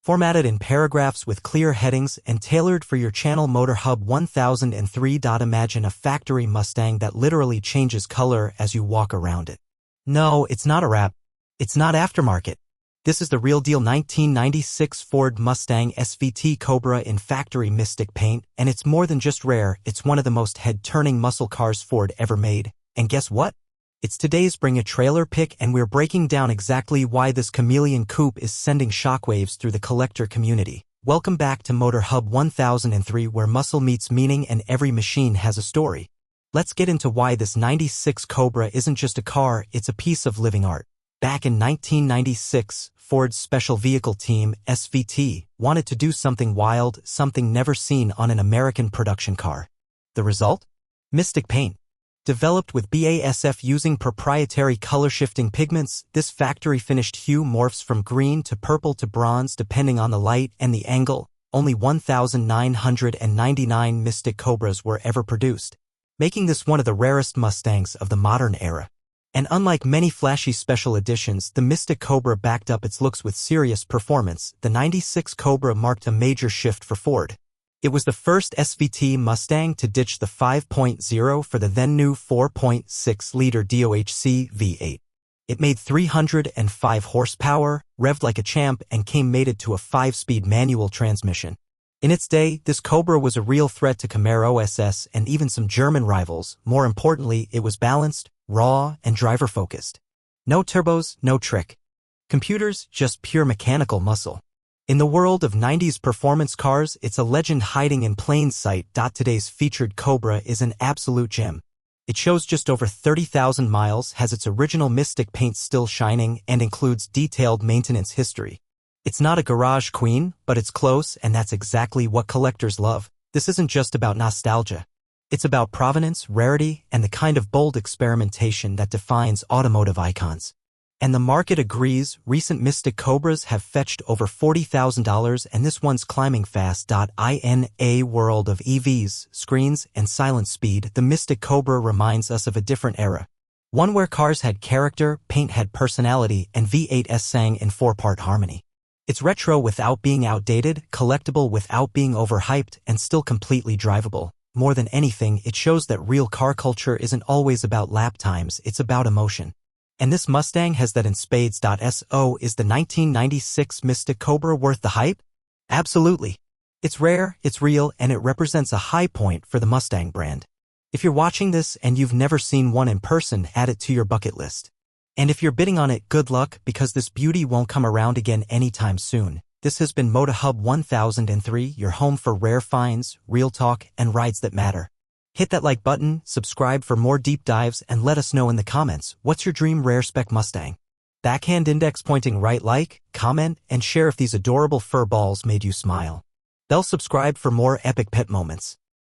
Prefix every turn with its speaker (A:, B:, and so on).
A: formatted in paragraphs with clear headings and tailored for your channel. Motor Hub 1003. Imagine a factory Mustang that literally changes color as you walk around it. No, it's not a wrap. It's not aftermarket. This is the real deal 1996 Ford Mustang SVT Cobra in factory Mystic paint, and it's more than just rare, it's one of the most head-turning muscle cars Ford ever made. And guess what? It's today's Bring a Trailer Pick, and we're breaking down exactly why this chameleon coupe is sending shockwaves through the collector community. Welcome back to Motor Hub 1003, where muscle meets meaning and every machine has a story. Let's get into why this 96 Cobra isn't just a car, it's a piece of living art. Back in 1996, Ford's special vehicle team, SVT, wanted to do something wild, something never seen on an American production car. The result? Mystic paint. Developed with BASF using proprietary color-shifting pigments, this factory-finished hue morphs from green to purple to bronze depending on the light and the angle. Only 1,999 Mystic Cobras were ever produced, making this one of the rarest Mustangs of the modern era. And unlike many flashy special editions, the Mystic Cobra backed up its looks with serious performance. The 96 Cobra marked a major shift for Ford. It was the first SVT Mustang to ditch the 5.0 for the then-new 4.6-liter DOHC V8. It made 305 horsepower, revved like a champ, and came mated to a 5-speed manual transmission. In its day, this Cobra was a real threat to Camaro SS and even some German rivals. More importantly, it was balanced, raw, and driver-focused. No turbos, no trick. Computers, just pure mechanical muscle. In the world of 90s performance cars, it's a legend hiding in plain sight. Today's featured Cobra is an absolute gem. It shows just over 30,000 miles, has its original Mystic paint still shining, and includes detailed maintenance history. It's not a garage queen, but it's close, and that's exactly what collectors love. This isn't just about nostalgia. It's about provenance, rarity, and the kind of bold experimentation that defines automotive icons. And the market agrees. Recent Mystic Cobras have fetched over $40,000, and this one's climbing fast. In a world of EVs, screens, and silent speed, the Mystic Cobra reminds us of a different era. One where cars had character, paint had personality, and V8s sang in 4-part harmony. It's retro without being outdated, collectible without being overhyped, and still completely drivable. More than anything, it shows that real car culture isn't always about lap times, it's about emotion. And this Mustang has that in spades. So is the 1996 Mystic Cobra worth the hype? Absolutely. It's rare, it's real, and it represents a high point for the Mustang brand. If you're watching this and you've never seen one in person, add it to your bucket list. And if you're bidding on it, good luck, because this beauty won't come around again anytime soon. This has been Motor Hub 1003, your home for rare finds, real talk, and rides that matter. Hit that like button, subscribe for more deep dives, and let us know in the comments, what's your dream rare spec Mustang? Backhand index pointing right. Like, comment, and share if these adorable fur balls made you smile. They'll subscribe for more epic pet moments.